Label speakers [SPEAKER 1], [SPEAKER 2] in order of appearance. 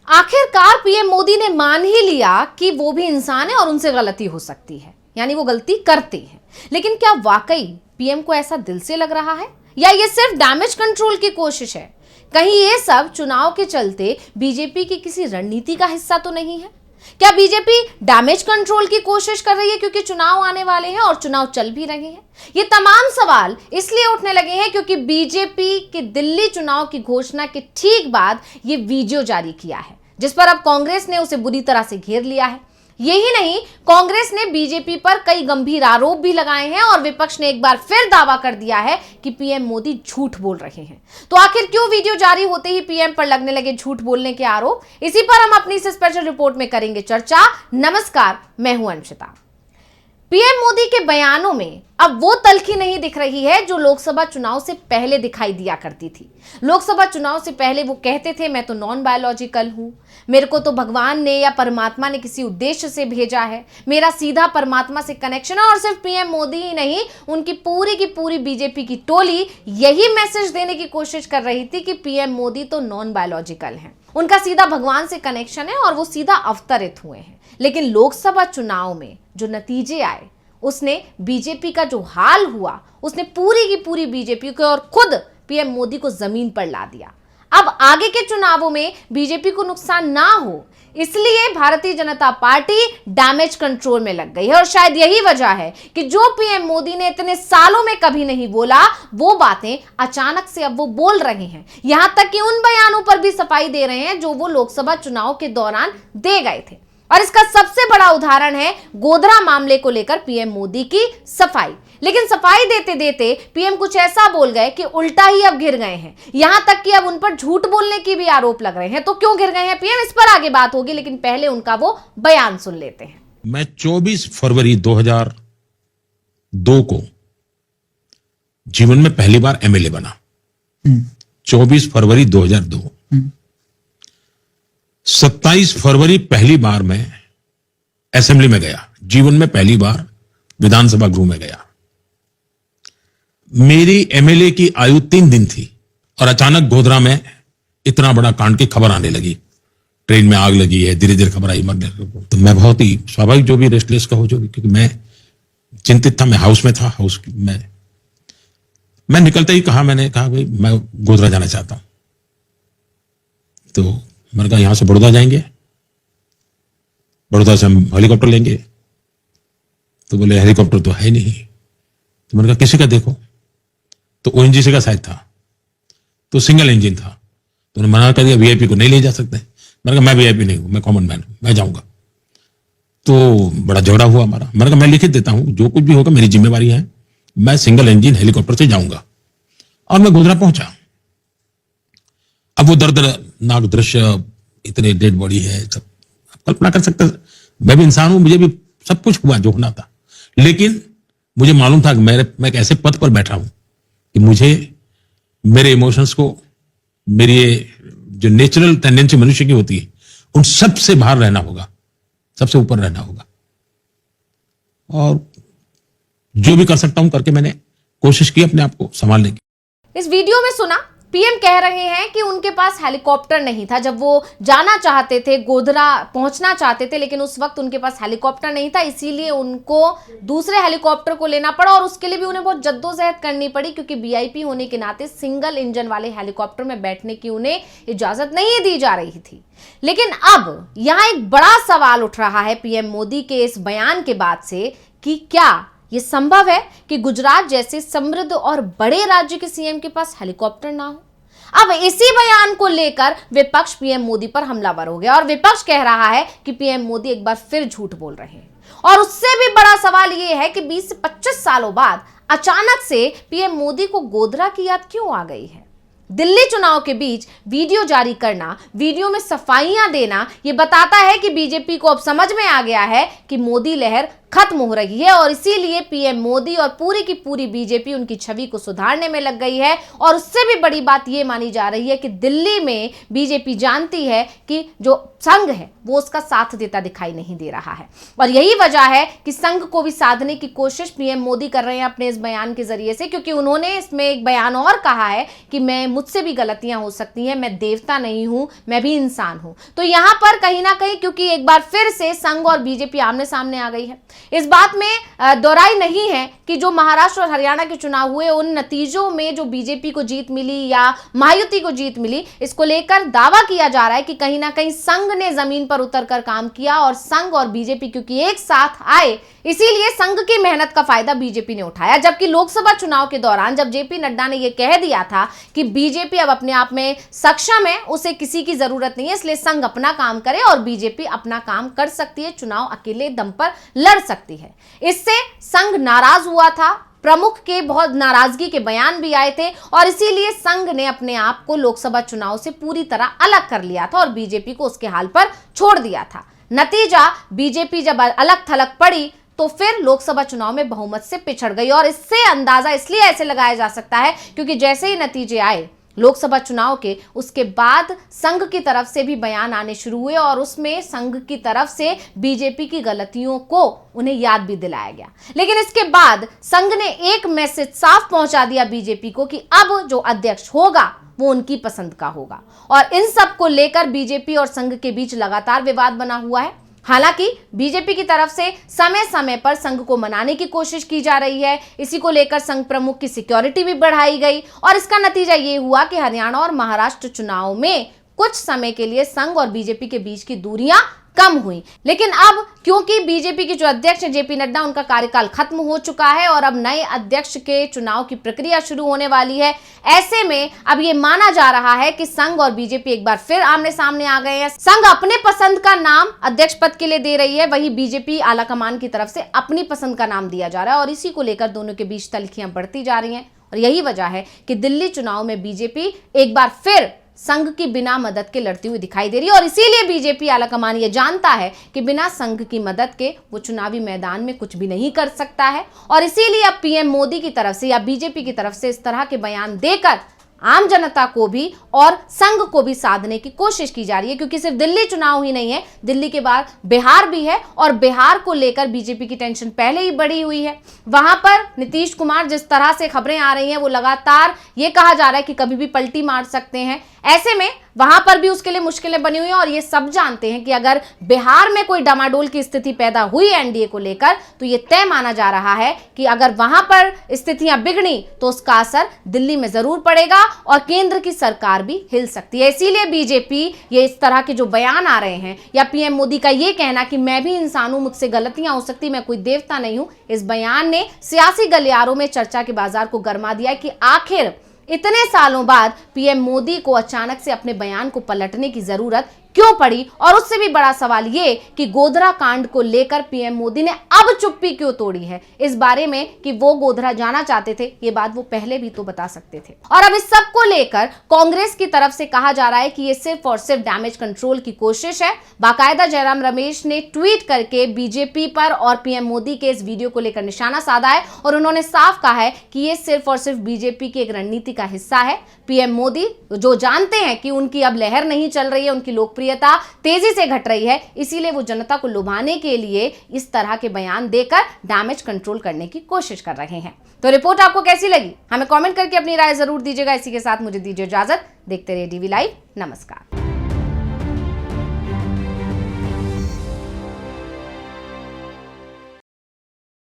[SPEAKER 1] आखिरकार पीएम मोदी ने मान ही लिया कि वो भी इंसान है और उनसे गलती हो सकती है, यानी वो गलती करते हैं। लेकिन क्या वाकई पीएम को ऐसा दिल से लग रहा है या ये सिर्फ डैमेज कंट्रोल की कोशिश है? कहीं ये सब चुनाव के चलते बीजेपी की किसी रणनीति का हिस्सा तो नहीं है? क्या बीजेपी डैमेज कंट्रोल की कोशिश कर रही है क्योंकि चुनाव आने वाले हैं और चुनाव चल भी रहे हैं? ये तमाम सवाल इसलिए उठने लगे हैं क्योंकि बीजेपी के दिल्ली चुनाव की घोषणा के ठीक बाद ये वीडियो जारी किया है, जिस पर अब कांग्रेस ने उसे बुरी तरह से घेर लिया है। यही नहीं, कांग्रेस ने बीजेपी पर कई गंभीर आरोप भी लगाए हैं और विपक्ष ने एक बार फिर दावा कर दिया है कि पीएम मोदी झूठ बोल रहे हैं। तो आखिर क्यों वीडियो जारी होते ही पीएम पर लगने लगे झूठ बोलने के आरोप? इसी पर हम अपनी इस स्पेशल रिपोर्ट में करेंगे चर्चा। नमस्कार, मैं हूं अंशिता। पीएम मोदी के बयानों में अब वो तल्खी नहीं दिख रही है जो लोकसभा चुनाव से पहले दिखाई दिया करती थी। लोकसभा चुनाव से पहले वो कहते थे मैं तो नॉन बायोलॉजिकल हूं, मेरे को तो भगवान ने या परमात्मा ने किसी उद्देश्य से भेजा है, मेरा सीधा परमात्मा से कनेक्शन है। और सिर्फ पीएम मोदी ही नहीं, उनकी पूरी की पूरी बीजेपी की टोली यही मैसेज देने की कोशिश कर रही थी कि पीएम मोदी तो नॉन बायोलॉजिकल हैं, उनका सीधा भगवान से कनेक्शन है और वो सीधा अवतरित हुए हैं। लेकिन लोकसभा चुनाव में जो नतीजे आए, उसने बीजेपी का जो हाल हुआ, उसने पूरी की पूरी बीजेपी को और खुद पीएम मोदी को जमीन पर ला दिया। अब आगे के चुनावों में बीजेपी को नुकसान ना हो, इसलिए Bharatiya Janata party damage control में लग गई है। और शायद यही वजह है कि जो पीएम मोदी ने इतने सालों में कभी नहीं बोला, वो बातें अचानक से अब वो बोल रहे हैं। यहां तक कि उन बयानों पर भी सफाई दे रहे हैं जो वो लोकसभा चुनाव के दौरान दे गए थे। और इसका सबसे बड़ा उदाहरण है गोधरा मामले को लेकर पीएम मोदी की सफाई। लेकिन सफाई देते देते पीएम कुछ ऐसा बोल गए कि उल्टा ही अब घिर गए हैं। यहां तक कि अब उन पर झूठ बोलने की भी आरोप लग रहे हैं। तो क्यों घिर गए हैं पीएम, इस पर आगे बात होगी, लेकिन पहले उनका वो बयान सुन लेते हैं।
[SPEAKER 2] मैं 24 फरवरी 2002 को जीवन में पहली बार एमएलए बना। 24 फरवरी 2002। 27 फरवरी पहली बार मैं असेंबली में गया, जीवन में पहली बार विधानसभा गृह में गया। मेरी एमएलए की आयु 3 दिन थी और अचानक गोधरा में इतना बड़ा कांड की खबर आने लगी, ट्रेन में आग लगी है, धीरे धीरे खबर आई मरने। तो मैं बहुत ही स्वाभाविक, जो भी रेस्टलेस कहो जो भी, क्योंकि मैं चिंतित था। मैं हाउस में था, हाउस में मैं निकलते ही मैंने कहा भाई मैं गोधरा जाना चाहता हूं। तो मैंने कहा यहां से बड़ौदा जाएंगे, बड़ौदा से हम हेलीकॉप्टर लेंगे। तो बोले हेलीकॉप्टर तो है नहीं। तो मैंने कहा किसी का देखो। तो ओएनजीसी का शायद था, तो सिंगल इंजन था। तो उन्होंने मना कर दिया, वीआईपी को नहीं ले जा सकते। मैंने कहा मैं वीआईपी नहीं हूं, मैं कॉमन मैन हूं, मैं जाऊंगा। तो बड़ा झगड़ा हुआ हमारा। मैंने कहा मैं लिखित देता हूं, जो कुछ भी होगा मेरी जिम्मेवारी है, मैं सिंगल इंजन हेलीकॉप्टर से जाऊंगा। और मैं गोधरा पहुंचा। अब वो दर्दनाक दृश्य, इतने डेड बॉडी है, सब कल्पना कर सकते। मैं भी इंसान हूं, मुझे भी सब कुछ हुआ जो होना था। लेकिन मुझे मालूम था कि मैं एक ऐसे पद पर बैठा हूं कि मुझे मेरे इमोशंस को, मेरी जो नेचुरल टेंडेंसी मनुष्य की होती है, उन सब से बाहर रहना होगा, सबसे ऊपर रहना होगा। और जो भी कर सकता हूं करके मैंने कोशिश की अपने आप को संभालने की।
[SPEAKER 1] इस वीडियो में सुना, पीएम कह रहे हैं कि उनके पास हेलीकॉप्टर नहीं था जब वो जाना चाहते थे, गोधरा पहुंचना चाहते थे, लेकिन उस वक्त उनके पास हेलीकॉप्टर नहीं था, इसीलिए उनको दूसरे हेलीकॉप्टर को लेना पड़ा। और उसके लिए भी उन्हें बहुत जद्दोजहद करनी पड़ी, क्योंकि वीआईपी होने के नाते सिंगल इंजन वाले हेलीकॉप्टर में बैठने की उन्हें इजाजत नहीं दी जा रही थी। लेकिन अब यहां एक बड़ा सवाल उठ रहा है पीएम मोदी के इस बयान के बाद से कि क्या ये संभव है कि गुजरात जैसे समृद्ध और बड़े राज्य के सीएम के पास हेलीकॉप्टर ना हो? अब इसी बयान को लेकर विपक्ष पीएम मोदी पर हमलावर हो गया और विपक्ष कह रहा है कि पीएम मोदी एक बार फिर झूठ बोल रहे हैं। और उससे भी बड़ा सवाल यह है कि 20 से 25 सालों बाद अचानक से पीएम मोदी को गोधरा की याद क्यों आ गई है? दिल्ली चुनाव के बीच वीडियो जारी करना, वीडियो में सफाइयां देना, यह बताता है कि बीजेपी को अब समझ में आ गया है कि मोदी लहर खत्म हो रही है और इसीलिए पीएम मोदी और पूरी की पूरी बीजेपी उनकी छवि को सुधारने में लग गई है। और उससे भी बड़ी बात यह मानी जा रही है कि दिल्ली में बीजेपी जानती है कि जो संघ है वो उसका साथ देता दिखाई नहीं दे रहा है और यही वजह है कि संघ को भी साधने की कोशिश पीएम मोदी कर रहे हैं अपने इस बयान के जरिए से, क्योंकि उन्होंने इसमें एक बयान और कहा है कि मुझसे भी गलतियां हो सकती हैं, मैं देवता नहीं हूं, मैं भी इंसान हूं। तो यहां पर कहीं ना कहीं क्योंकि एक बार फिर से संघ और बीजेपी आमने सामने आ गई है, इस बात में दोहराई नहीं है कि जो महाराष्ट्र और हरियाणा के चुनाव हुए उन नतीजों में जो बीजेपी को जीत मिली या महायुति को जीत मिली, इसको लेकर दावा किया जा रहा है कि कहीं ना कहीं संघ ने जमीन पर उतरकर काम किया और संघ और बीजेपी क्योंकि एक साथ आए इसीलिए संघ की मेहनत का फायदा बीजेपी ने उठाया। जबकि लोकसभा चुनाव के दौरान जब जेपी नड्डा ने यह कह दिया था कि बीजेपी अब अपने आप में सक्षम है, उसे किसी की जरूरत नहीं है, इसलिए संघ अपना काम करे और बीजेपी अपना काम कर सकती है, चुनाव अकेले दम पर लड़ सकती है। इससे संघ नाराज हुआ था, प्रमुख के बहुत नाराजगी के बयान भी आए थे और इसीलिए संघ ने अपने आप को लोकसभा चुनाव से पूरी तरह अलग कर लिया था और बीजेपी को उसके हाल पर छोड़ दिया था। नतीजा, बीजेपी जब अलग थलग पड़ी तो फिर लोकसभा चुनाव में बहुमत से पिछड़ गई और इससे अंदाजा इसलिए ऐसे लगाया जा सकता है क्योंकि जैसे ही नतीजे आए लोकसभा चुनाव के, उसके बाद संघ की तरफ से भी बयान आने शुरू हुए और उसमें संघ की तरफ से बीजेपी की गलतियों को उन्हें याद भी दिलाया गया। लेकिन इसके बाद संघ ने एक मैसेज साफ पहुंचा दिया बीजेपी को कि अब जो अध्यक्ष होगा वो उनकी पसंद का होगा और इन सब को लेकर बीजेपी और संघ के बीच लगातार विवाद बना हुआ है। हालांकि बीजेपी की तरफ से समय समय पर संघ को मनाने की कोशिश की जा रही है, इसी को लेकर संघ प्रमुख की सिक्योरिटी भी बढ़ाई गई और इसका नतीजा ये हुआ कि हरियाणा और महाराष्ट्र चुनाव में कुछ समय के लिए संघ और बीजेपी के बीच की दूरियां कम हुई। लेकिन अब क्योंकि बीजेपी के जो अध्यक्ष हैं जेपी नड्डा, उनका कार्यकाल खत्म हो चुका है और अब नए अध्यक्ष के चुनाव की प्रक्रिया शुरू होने वाली है, ऐसे में अब ये माना जा रहा है कि संघ और बीजेपी एक बार फिर आमने सामने आ गए हैं। संघ अपने पसंद का नाम अध्यक्ष पद के लिए दे रही है, वहीं बीजेपी आलाकमान की तरफ से अपनी पसंद का नाम दिया जा रहा है और इसी को लेकर दोनों के बीच तल्खियां बढ़ती जा रही हैं और यही वजह है कि दिल्ली चुनाव में बीजेपी एक बार फिर संघ की बिना मदद के लड़ती हुई दिखाई दे रही है और इसीलिए बीजेपी आलाकमान ये जानता है कि बिना संघ की मदद के वो चुनावी मैदान में कुछ भी नहीं कर सकता है और इसीलिए अब पीएम मोदी की तरफ से या बीजेपी की तरफ से इस तरह के बयान देकर आम जनता को भी और संघ को भी साधने की कोशिश की जा रही है, क्योंकि सिर्फ दिल्ली चुनाव ही नहीं है, दिल्ली के बाद बिहार भी है और बिहार को लेकर बीजेपी की टेंशन पहले ही बढ़ी हुई है। वहां पर नीतीश कुमार, जिस तरह से खबरें आ रही हैं, वो लगातार ये कहा जा रहा है कि कभी भी पलटी मार सकते हैं। ऐसे में वहां पर भी उसके लिए मुश्किलें बनी हुई हैं और ये सब जानते हैं कि अगर बिहार में कोई डामाडोल की स्थिति पैदा हुई एनडीए को लेकर तो ये तय माना जा रहा है कि अगर वहां पर स्थितियां बिगड़ी तो उसका असर दिल्ली में जरूर पड़ेगा और केंद्र की सरकार भी हिल सकती है। इसीलिए बीजेपी ये इस तरह के जो बयान आ रहे हैं या पीएम मोदी का ये कहना कि मैं भी इंसान हूं, मुझसे गलतियां हो सकती, मैं कोई देवता नहीं हूं, इस बयान ने सियासी गलियारों में चर्चा के बाजार को गरमा दिया कि आखिर इतने सालों बाद पीएम मोदी को अचानक से अपने बयान को पलटने की जरूरत क्यों पड़ी। और उससे भी बड़ा सवाल ये कि गोधरा कांड को लेकर पीएम मोदी ने अब चुप्पी क्यों तोड़ी है। इस बारे में कि वो गोधरा जाना चाहते थे, ये बात वो पहले भी तो बता सकते थे। और अब इस सब को लेकर कांग्रेस की तरफ से कहा जा रहा है कि ये सिर्फ और सिर्फ डैमेज कंट्रोल की कोशिश है। बाकायदा जयराम रमेश ने ट्वीट करके बीजेपी पर और पीएम मोदी के इस वीडियो को लेकर निशाना साधा है और उन्होंने साफ कहा है कि ये सिर्फ और सिर्फ बीजेपी की एक रणनीति का हिस्सा है। पीएम मोदी जो जानते हैं कि उनकी अब लहर नहीं चल रही है, उनकी लोकप्रियता तेजी से घट रही है, इसीलिए वो जनता को लुभाने के लिए इस तरह के बयान देकर डैमेज कंट्रोल करने की कोशिश कर रहे हैं। तो रिपोर्ट आपको कैसी लगी, हमें कमेंट करके अपनी राय जरूर दीजिएगा। इसी के साथ मुझे दीजिए इजाजत। देखते रहिए डीवी लाइव। नमस्कार।